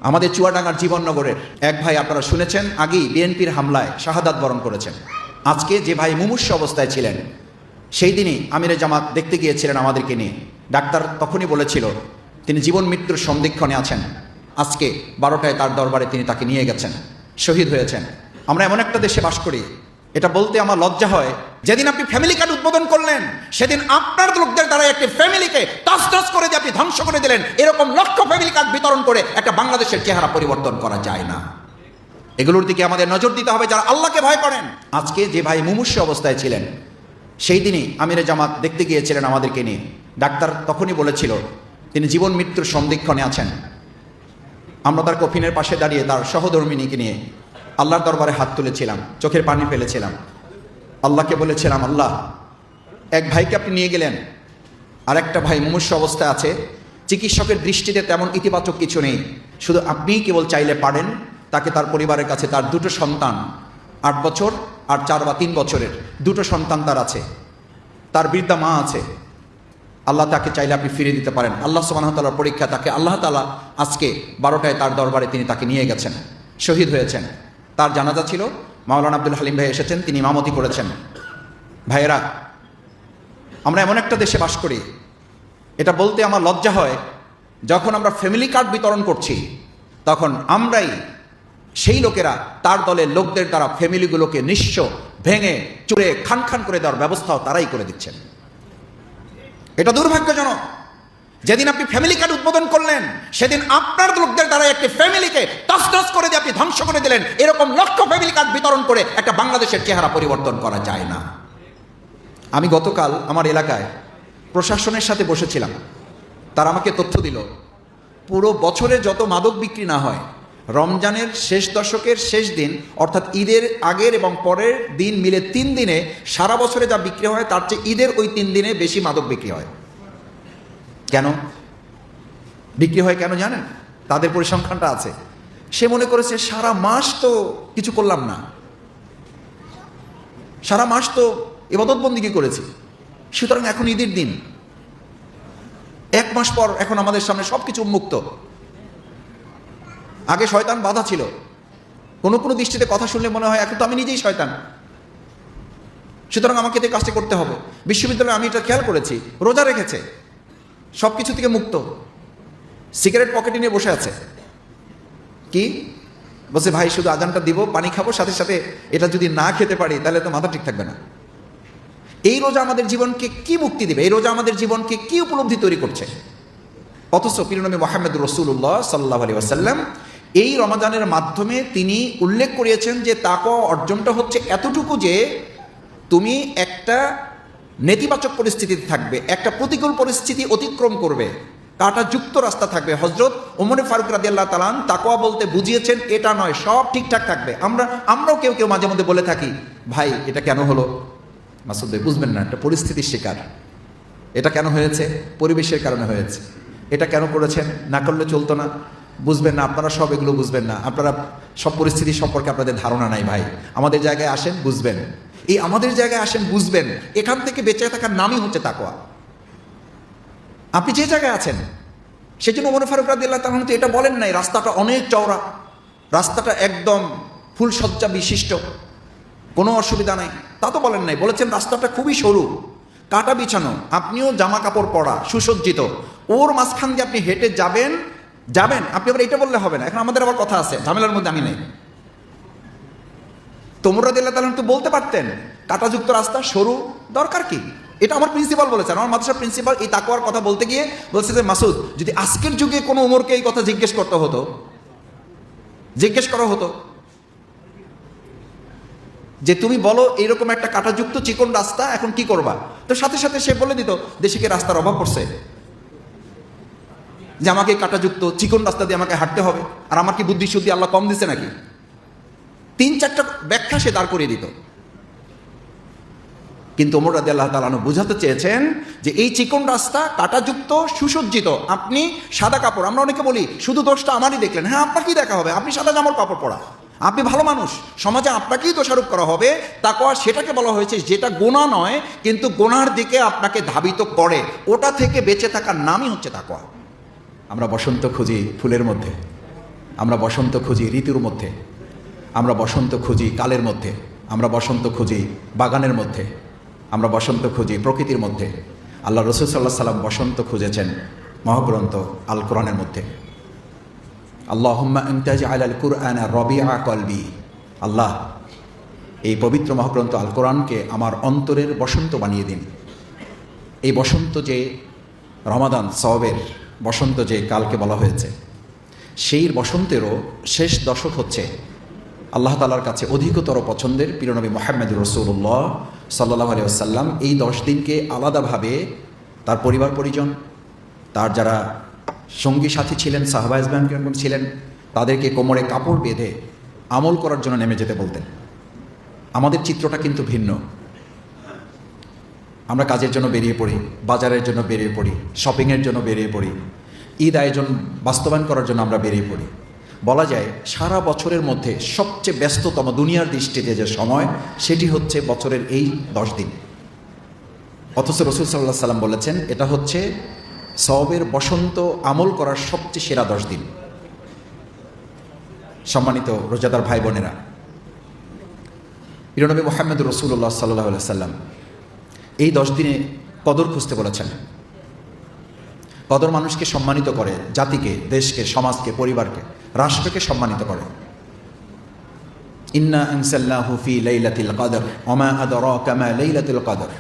আমাদের চুয়াডাঙ্গার জীবননগরের এক ভাই আপনারা শুনেছেন, আগেই বিএনপির হামলায় শাহাদাত বরণ করেছেন। আজকে যে ভাই মুমূর্ষু অবস্থায় ছিলেন, সেই দিনই আমিরে জামাত দেখতে গিয়েছিলেন আমাদেরকে নিয়ে। ডাক্তার তখনই বলেছিল তিনি জীবন মৃত্যুর সন্ধিক্ষণে আছেন। আজকে 12টায় তার দরবারে তিনি তাকে নিয়ে গেছেন, শহীদ হয়েছেন। আমরা এমন একটা দেশে বাস করি, এটা বলতে আমার লজ্জা হয়। যেদিন আপনি ফ্যামিলি কার্ড উদ্বোধন করলেন, সেদিন আপনার লোকদের দ্বারা একটি ফ্যামিলিকে তছনছ করে দিয়ে আপনি ধ্বংস করে দিলেন। এরকম লক্ষ ফ্যামিলি কার্ড বিতরণ করে একটা বাংলাদেশের চেহারা পরিবর্তন করা যায় না। এগুলোর দিকে আমাদের নজর দিতে হবে যারা আল্লাহকে ভয় করেন। আজকে যে ভাই মুমূর্ষু অবস্থায় ছিলেন, সেই দিনই আমিরে জামাত দেখতে গিয়েছিলেন আমাদেরকে নিয়ে। ডাক্তার তখনই বলেছিল তিনি জীবন মৃত্যুর সন্ধিক্ষণে আছেন। আমরা তার কফিনের পাশে দাঁড়িয়ে তার সহধর্মিনীকে নিয়ে আল্লাহর দরবারে হাত তুলেছিলাম, চোখের পানি ফেলেছিলাম। আল্লাহকে বলেছিলাম, আল্লাহ, এক ভাইকে আপনি নিয়ে গেলেন, আর একটা ভাই মুমূর্ষু অবস্থায় আছে। চিকিৎসকের দৃষ্টিতে তেমন ইতিবাচক কিছু নেই, শুধু আপনিই কেবল চাইলে পারেন। তাকে তার পরিবারের কাছে, তার দুটো সন্তান, 8 বছর আর 4 বা 3 বছরের দুটো সন্তান তার আছে, তার বৃদ্ধা মা আছে। আল্লাহ তাকে চাইলে আপনি ফিরিয়ে দিতে পারেন। আল্লাহ সুবহানাহু ওয়া তাআলার পরীক্ষা, তাকে আল্লাহ তাআলা আজকে 12টায় তার দরবারে তিনি তাকে নিয়ে গেছেন, শহীদ হয়েছেন। তার জানাজা ছিল, মাওলানা আব্দুল হালিম ভাই এসেছেন, তিনি ইমামতি করেছেন। ভাইয়েরা, আমরা এমন একটা দেশে বাস করি, এটা বলতে আমার লজ্জা হয়। যখন আমরা ফ্যামিলি কার্ড বিতরণ করছি, তখন আমরাই সেই লোকেরা তার দলের লোকদের দ্বারা ফ্যামিলিগুলোকে নিঃস্ব, ভেঙে চুরে খান খান করে দেওয়ার ব্যবস্থাও তারাই করে দিচ্ছেন। এটা দুর্ভাগ্যজনক। যেদিন আপনি ফ্যামিলি কার্ড উদ্বোধন করলেন, সেদিন আপনার লোকদের দ্বারা একটি ফ্যামিলিকে তছনছ করে দিয়ে আপনি ধ্বংস করে দিলেন। এরকম লক্ষ ফ্যামিলি কার্ড বিতরণ করে একটা বাংলাদেশের চেহারা পরিবর্তন করা যায় না। আমি গতকাল আমার এলাকায় প্রশাসনের সাথে বসেছিলাম, তারা আমাকে তথ্য দিল পুরো বছরে যত মাদক বিক্রি না হয়, রমজানের শেষ দশকের শেষ দিন অর্থাৎ ঈদের আগের এবং পরের দিন মিলে 3 দিনে সারা বছরে যা বিক্রি হয়, তার চেয়ে ঈদের ওই 3 দিনে বেশি মাদক বিক্রি হয়। কেন বিক্রি হয় কেন জানেন? তাদের পরিসংখ্যানটা আছে। সে মনে করেছে সারা মাস তো কিছু করলাম না, সারা মাস তো ইবাদত বন্দেগী করেছি, সুতরাং এখন ঈদের দিন, 1 মাস পর এখন আমাদের সামনে সবকিছু উন্মুক্ত। আগে শয়তান বাধা ছিল, কোনো কোনো দৃষ্টিতে কথা শুনলে মনে হয় এখন তো আমি নিজেই শয়তান, সুতরাং আমাকে এই কাজটা করতে হবে। বিশ্ববিদ্যালয়ে আমি এটা খেয়াল করেছি, রোজা রেখেছে, সব কিছু থেকে মুক্ত, সিগারেট পকেটে নিয়ে বসে আছে। কি বলছে? ভাই শুধু আজানটা দিব, পানি খাবো, সাথে সাথে এটা যদি না খেতে পারি তাহলে তো মাথা ঠিক থাকবে না। এই রোজা আমাদের জীবনকে কি মুক্তি দিবে? এই রোজা আমাদের জীবনকে কি উপলব্ধি তৈরি করছে? অথচ প্রিয় নবী মুহাম্মদ রাসূলুল্লাহ সাল্লাল্লাহু আলাইহি ওয়াসাল্লাম এই রমাদানের মাধ্যমে তিনি উল্লেখ করিয়েছেন যে তাকওয়া অর্জনটা হচ্ছে এতটুকু যে তুমি একটা নেতিবাচক পরিস্থিতিতে থাকবে, একটা প্রতিকূল পরিস্থিতি অতিক্রম করবে, কাঁটাযুক্ত রাস্তা থাকবে। হযরত ওমর ফারুক রাদিয়াল্লাহু তাআলা তাকওয়া বলতে বুঝিয়েছেন এটা নয়, সব ঠিকঠাক থাকবে। আমরাও কেউ কেউ মাঝে মধ্যে বলে থাকি, ভাই এটা কেন হলো? মাসুদ ভাই বুঝবেন না, একটা পরিস্থিতির শিকার। এটা কেন হয়েছে? পরিবেশের কারণে হয়েছে। এটা কেন করেছেন? না করলে চলতো না। বুঝবেন না, আপনারা সব এগুলো বুঝবেন না, আপনারা সব পরিস্থিতি সম্পর্কে আপনাদের ধারণা নাই। ভাই আমাদের জায়গায় আসেন, বুঝবেন। এই আমাদের জায়গায় আসেন, বুঝবেন। এখান থেকে বেঁচে থাকার নামই হচ্ছে তাকওয়া। আপনি যে জায়গায় আছেন, সেজন্য ওমর ফারুক রাদিয়াল্লাহু তাআলা তো এটা বলেন নাই রাস্তাটা অনেক চওড়া, রাস্তাটা একদম ফুলসজ্জা বিশিষ্ট, কোনো অসুবিধা নাই, তা তো বলেন নাই। বলেছেন রাস্তাটা খুবই সরু, কাটা বিছানো, আপনিও জামা কাপড় পরা, সুসজ্জিত, ওর মাঝখান দিয়ে আপনি হেঁটে যাবেন। আপনি আবার এটা বললে হবে না। এখন আমাদের আবার কথা আছে, ঝামেলার মধ্যে আমি নেই। ওমর রাদিয়াল্লাহু তাআলা তো বলতে পারতেন কাটাযুক্ত রাস্তা, সরু, দরকার কি? এটা আমার প্রিন্সিপাল বলেছেন, আমার মাদ্রাসার প্রিন্সিপাল এই তাকওয়ার কথা বলতে গিয়ে বলছে যে মাসুদ, যদি আজকের যুগে কোনো ওমরকে এই কথা জিজ্ঞেস করা হতো যে তুমি বলো এইরকম একটা কাঁটাযুক্ত চিকন রাস্তা এখন কি করবা, তো সাথে সাথে সে বলে দিত দেশে কি রাস্তার অভাব পড়ছে যে আমাকে কাঁটাযুক্ত চিকন রাস্তা দিয়ে আমাকে হাঁটতে হবে? আর আমার কি বুদ্ধি শুদ্ধি আল্লাহ কম দিছে নাকি? 3-4টা ব্যাখ্যা সে দাঁড় করিয়ে দিত। কিন্তু ওমর রাদিয়াল্লাহু তাআলা বুঝাতে চেয়েছেন যে এই চিকন রাস্তা, কাঁটাযুক্ত, সুসজ্জিত, আপনি সাদা কাপড়, আমরা অনেকে বলি শুধু দোষটা আমারই দেখলেন। হ্যাঁ, আপনাকেই দেখা হবে, আপনি সাদা জামার কাপড় পরা, আপনি ভালো মানুষ, সমাজে আপনাকেই দোষারোপ করা হবে। তাকওয়া সেটাকে বলা হয়েছে যেটা গুনাহ নয় কিন্তু গুনার দিকে আপনাকে ধাবিত করে, ওটা থেকে বেঁচে থাকার নামই হচ্ছে তাকওয়া। আমরা বসন্ত খুঁজি ফুলের মধ্যে, আমরা বসন্ত খুঁজি ঋতুর মধ্যে, আমরা বসন্ত খুঁজি কালের মধ্যে, আমরা বসন্ত খুঁজি বাগানের মধ্যে, আমরা বসন্ত খুঁজি প্রকৃতির মধ্যে। আল্লাহ রসুল সাল্লাহ সাল্লাম বসন্ত খুঁজেছেন মহাগ্রন্থ আল কোরআনের মধ্যে। আল্লাহুম্মা আনতা জাআলাল কুরআনা রবিআ কলবি। আল্লাহ, এই পবিত্র মহাগ্রন্থ আল কোরআনকে আমার অন্তরের বসন্ত বানিয়ে দিন। এই বসন্ত যে রমাদান সওয়াবের বসন্ত যে কালকে বলা হয়েছে, সেই বসন্তেরও শেষ দশক হচ্ছে আল্লাহ তাআলার কাছে অধিকতর পছন্দের প্রিয়নবী মুহাম্মদুর রাসূলুল্লাহ সাল্লাল্লাহু আলাইহি ওয়াসাল্লাম এই 10 দিনকে আলাদাভাবে তার পরিবার পরিজন, তার যারা সঙ্গী সাথী ছিলেন, সাহাবা ইজমাম ছিলেন, তাদেরকে কোমরে কাপড় বেঁধে আমল করার জন্য নেমে যেতে বলতেন। আমাদের চিত্রটা কিন্তু ভিন্ন। আমরা কাজের জন্য বেরিয়ে পড়ি, বাজারের জন্য বেরিয়ে পড়ি, শপিংয়ের জন্য বেরিয়ে পড়ি, ঈদ আয়োজন বাস্তবায়ন করার জন্য আমরা বেরিয়ে পড়ি। বলা যায় সারা বছরের মধ্যে সবচেয়ে ব্যস্ততম দুনিয়ার দৃষ্টিতে যে সময়, সেটি হচ্ছে বছরের এই 10 দিন। অথচ রাসূল সাল্লাল্লাহু আলাইহি ওয়াসাল্লাম বলেছেন এটা হচ্ছে সওয়াবের বসন্ত, আমল করার সবচেয়ে সেরা 10 দিন। সম্মানিত রোজাদার ভাই বোনেরা, প্রিয়নবী মুহাম্মদুর রাসূলুল্লাহ সাল্লাল্লাহু আলাইহি ওয়াসাল্লাম এই 10 দিনে কদর খুঁজতে বলেছেন। কদর মানুষকে সম্মানিত করে, জাতিকে, দেশকে, সমাজকে, পরিবারকে, রাষ্ট্রকে সম্মানিত করে। ইন্না আনসালনাহু ফি লাইলাতিল কদর ওয়া মা আদরাকা মা লাইলাতুল কদর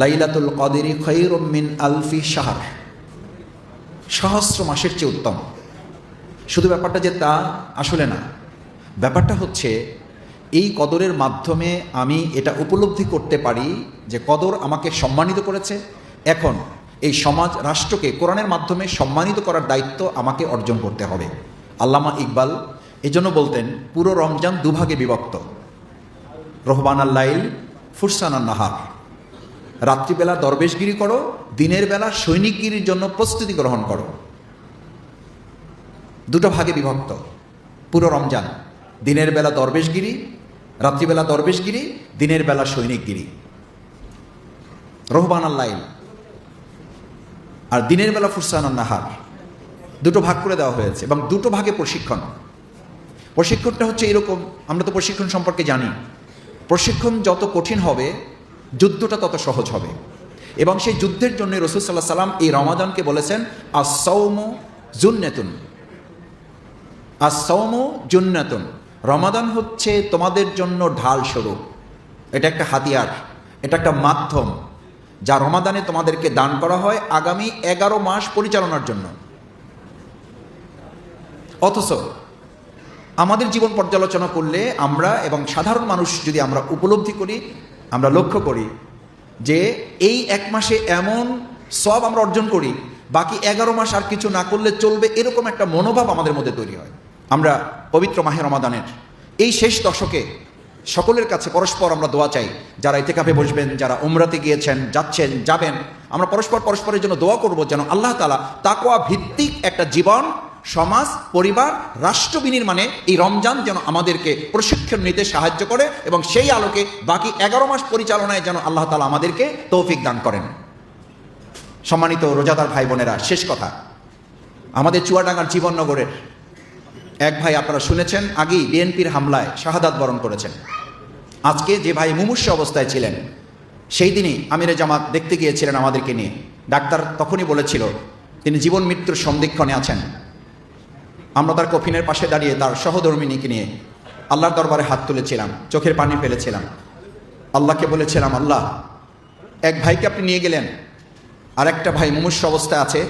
লাইলাতুল কদরি খায়রুম মিন আলফি শাহর। সহস্র মাসের চেয়ে উত্তম। শুধু ব্যাপারটা যে তা আসলে না, ব্যাপারটা হচ্ছে এই কদরের মাধ্যমে আমি এটা উপলব্ধি করতে পারি যে কদর আমাকে সম্মানিত করেছে। এখন এই সমাজ রাষ্ট্রকে কোরআনের মাধ্যমে সম্মানিত করার দায়িত্ব আমাকে অর্জন করতে হবে। আল্লামা ইকবাল এজন্য বলতেন পুরো রমজান দুভাগে বিভক্ত, রহবানাল লাইল ফুরসানান নাহার। রাত্রিবেলা দরবেশগিরি করো, দিনের বেলা সৈনিকগিরির জন্য প্রস্তুতি গ্রহণ করো। দুটো ভাগে বিভক্ত পুরো রমজান। দিনের বেলা দরবেশগিরি, রাত্রিবেলা দরবেশগিরি, দিনের বেলা সৈনিকগিরি, রহবানাল লাইল। আর দিনের বেলা ফুরসানান নাহার, দুটো ভাগ করে দেওয়া হয়েছে এবং দুটো ভাগে প্রশিক্ষণ। প্রশিক্ষণটা হচ্ছে এরকম, আমরা তো প্রশিক্ষণ সম্পর্কে জানি, প্রশিক্ষণ যত কঠিন হবে যুদ্ধটা তত সহজ হবে। এবং সেই যুদ্ধের জন্য রাসূল সাল্লাল্লাহু আলাইহি ওয়াসাল্লাম এই রমাদানকে বলেছেন আস-সাওমু জুন্নাতুন। আস-সাওমু জুন্নাতুন, রমাদান হচ্ছে তোমাদের জন্য ঢাল স্বরূপ। এটা একটা হাতিয়ার, এটা একটা মাধ্যম যা রমাদানে তোমাদেরকে দান করা হয় আগামী 11 মাস পরিচালনার জন্য। অথচ আমাদের জীবন পর্যালোচনা করলে আমরা এবং সাধারণ মানুষ যদি আমরা উপলব্ধি করি, আমরা লক্ষ্য করি যে এই 1 মাসে এমন সওয়াব আমরা অর্জন করি, বাকি 11 মাস আর কিছু না করলে চলবে, এরকম একটা মনোভাব আমাদের মধ্যে তৈরি হয়। আমরা পবিত্র মাহে রমাদানের এই শেষ দশকে সকলের কাছে পরস্পর আমরা দোয়া চাই। যারা ইতিকাফে বসবেন, যারা উমরাতে গিয়েছেন, যাচ্ছেন, যাবেন, আমরা পরস্পরের জন্য দোয়া করব যেন আল্লাহ তাআলা তাকওয়া ভিত্তিক একটা জীবন, সমাজ, পরিবার, রাষ্ট্র বিনির্মাণে এই রমজান যেন আমাদেরকে প্রশিক্ষণ নিতে সাহায্য করে এবং সেই আলোকে বাকি 11 মাস পরিচালনায় যেন আল্লাহ তাআলা আমাদেরকে তৌফিক দান করেন। সম্মানিত রোজাদার ভাই বোনেরা, শেষ কথা, আমাদের চুয়াডাঙ্গার জীবননগরের এক ভাই, আপনারা শুনেছেন, আগেই বিএনপির হামলায় শাহাদাত বরণ করেছেন। আজকে যে ভাই মুমূর্ষু অবস্থায় ছিলেন, সেই দিনই আমিরে জামাত দেখতে গিয়েছিলেন আমাদেরকে নিয়ে। ডাক্তার তখনই বলেছিল তিনি জীবন মৃত্যুর সন্ধিক্ষণে আছেন। আমরা তার কফিনের পাশে দাঁড়িয়ে তার সহধর্মিনীকে নিয়ে আল্লাহর দরবারে হাত তুলেছিলাম, চোখের পানি ফেলেছিলাম, আল্লাহকে বলেছিলাম, আল্লাহ, এক ভাইকে আপনি নিয়ে গেলেন, আর একটা ভাই মুমূর্ষু অবস্থায় আছে,